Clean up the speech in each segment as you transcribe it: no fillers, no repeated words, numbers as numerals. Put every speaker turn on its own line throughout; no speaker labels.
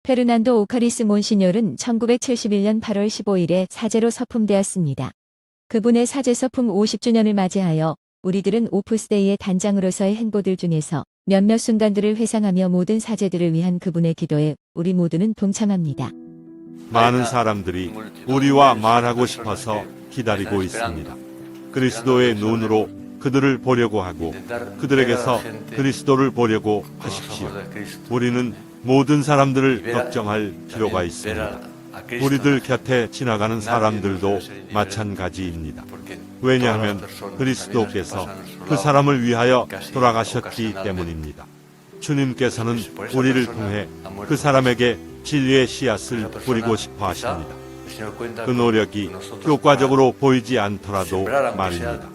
페르난도 오카리스 몬시뇰은 1971년 8월 15일에 사제로 서품되었습니다. 그분의 사제 서품 50주년을 맞이하여 우리들은 오프스데이의 단장으로서의 행보들 중에서 몇몇 순간들을 회상하며 모든 사제들을 위한 그분의 기도에 우리 모두는 동참합니다.
많은 사람들이 우리와 말하고 싶어서 기다리고 있습니다. 그리스도의 눈으로 그들을 보려고 하고 그들에게서 그리스도를 보려고 하십시오. 우리는 모든 사람들을 걱정할 필요가 있습니다. 우리들 곁에 지나가는 사람들도 마찬가지입니다. 왜냐하면 그리스도께서 그 사람을 위하여 돌아가셨기 때문입니다. 주님께서는 우리를 통해 그 사람에게 진리의 씨앗을 뿌리고 싶어 하십니다. 그 노력이 효과적으로 보이지 않더라도 말입니다.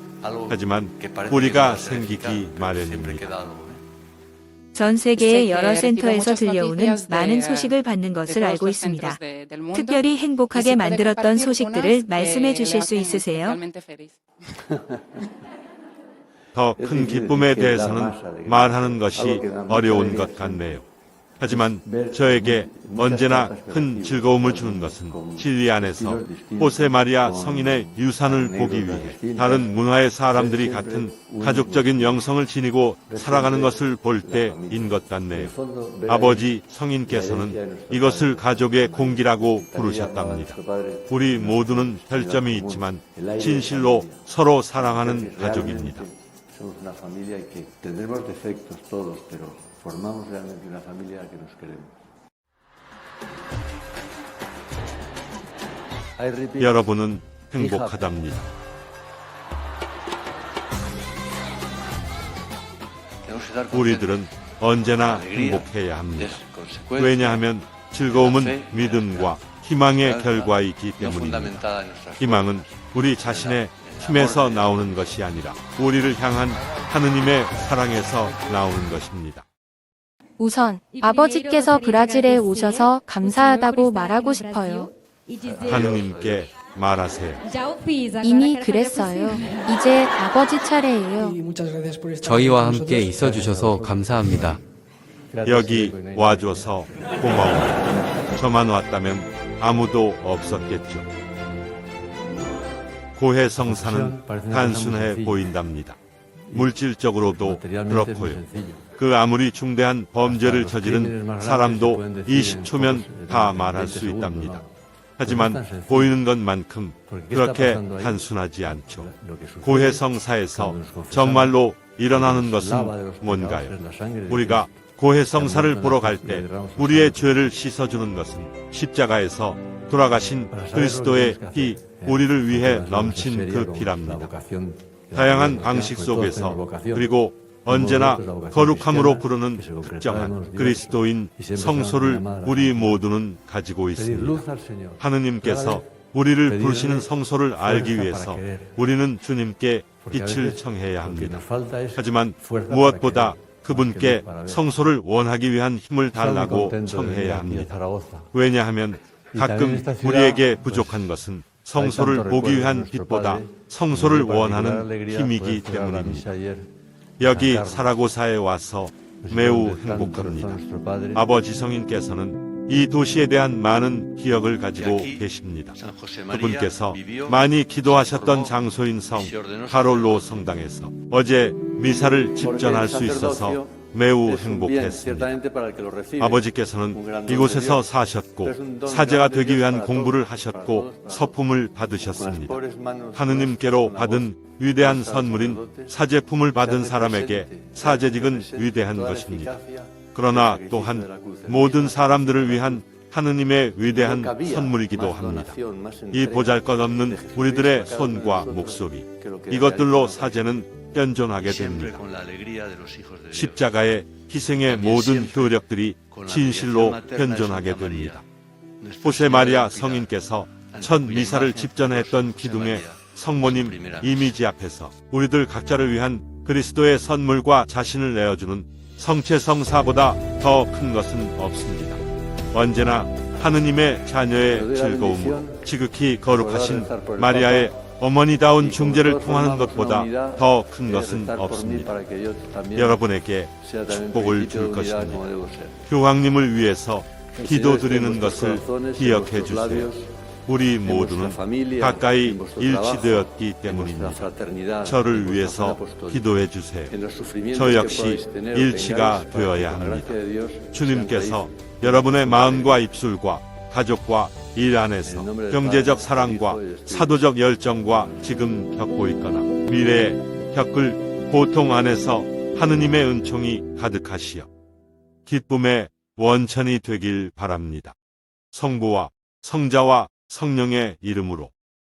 하지만 뿌리가 생기기 마련입니다.
전 세계의 여러 센터에서 들려오는 많은 소식을 받는 것을 알고 있습니다. 특별히 행복하게 만들었던 소식들을 말씀해 주실 수 있으세요?
더 큰 기쁨에 대해서는 말하는 것이 어려운 것 같네요. 하지만 저에게 언제나 큰 즐거움을 주는 것은 진리 안에서 호세 마리아 성인의 유산을 보기 위해 다른 문화의 사람들이 같은 가족적인 영성을 지니고 살아가는 것을 볼 때인 것 같네요. 아버지 성인께서는 이것을 가족의 공기라고 부르셨답니다. 우리 모두는 별점이 있지만 진실로 서로 사랑하는 가족입니다.
Formamos realmente una familia que nos queremos.
여러분은 행복하답니다. 우리들은 언제나 행복해야 합니다. 왜냐하면 즐거움은 믿음과 희망의 결과이기 때문입니다. 희망은 우리 자신의 힘에서 나오는 것이 아니라 우리를 향한 하느님의 사랑에서 나오는 것입니다.
우선 아버지께서 브라질에 오셔서 감사하다고 말하고 싶어요.
하느님께 말하세요.
이미 그랬어요. 이제 아버지 차례예요.
저희와 함께 있어 주셔서 감사합니다.
여기 와줘서 고마워요. 저만 왔다면 아무도 없었겠죠. 고해성사는 단순해 보인답니다. 물질적으로도 그렇고요. 그 아무리 중대한 범죄를 저지른 사람도 20초면 다 말할 수 있답니다. 하지만 보이는 것만큼 그렇게 단순하지 않죠. 고해성사에서 정말로 일어나는 것은 뭔가요? 우리가 고해성사를 보러 갈 때 우리의 죄를 씻어주는 것은 십자가에서 돌아가신 그리스도의 피, 우리를 위해 넘친 그 피랍니다. 다양한 방식 속에서 그리고 언제나 거룩함으로 부르는 특정한 그리스도인 성소를 우리 모두는 가지고 있습니다. 하느님께서 우리를 부르시는 성소를 알기 위해서 우리는 주님께 빛을 청해야 합니다. 하지만 무엇보다 그분께 성소를 원하기 위한 힘을 달라고 청해야 합니다. 왜냐하면 가끔 우리에게 부족한 것은 성소를 보기 위한 빛보다 성소를 원하는 힘이기 때문입니다. 여기 사라고사에 와서 매우 행복합니다. 아버지 성인께서는 이 도시에 대한 많은 기억을 가지고 계십니다. 그분께서 많이 기도하셨던 장소인 성 카롤로 성당에서 어제 미사를 집전할 수 있어서 매우 행복했습니다. 아버지께서는 이곳에서 사셨고 사제가 되기 위한 공부를 하셨고 서품을 받으셨습니다. 하느님께로 받은 위대한 선물인 사제품을 받은 사람에게 사제직은 위대한 것입니다. 그러나 또한 모든 사람들을 위한 하느님의 위대한 선물이기도 합니다. 이 보잘것없는 우리들의 손과 목소리, 이것들로 사제는 현존하게 됩니다. 십자가의 희생의 모든 효력들이 진실로 현존하게 됩니다. 호세 마리아 성인께서 첫 미사를 집전했던 기둥의 성모님 이미지 앞에서 우리들 각자를 위한 그리스도의 선물과 자신을 내어주는 성체성사보다 더 큰 것은 없습니다. 언제나 하느님의 자녀의 즐거움으로 지극히 거룩하신 마리아의 어머니다운 중재를 통하는 것보다 더 큰 것은 없습니다. 여러분에게 축복을 줄 것입니다. 교황님을 위해서 기도드리는 것을 기억해 주세요. 우리 모두는 가까이 일치되었기 때문입니다. 저를 위해서 기도해 주세요. 저 역시 일치가 되어야 합니다. 주님께서 여러분의 마음과 입술과 가족과 일 안에서 경제적 사랑과 사도적 열정과 지금 겪고 있거나 미래에 겪을 고통 안에서 하느님의 은총이 가득하시어 기쁨의 원천이 되길 바랍니다. 성부와 성자와 성령의 이름으로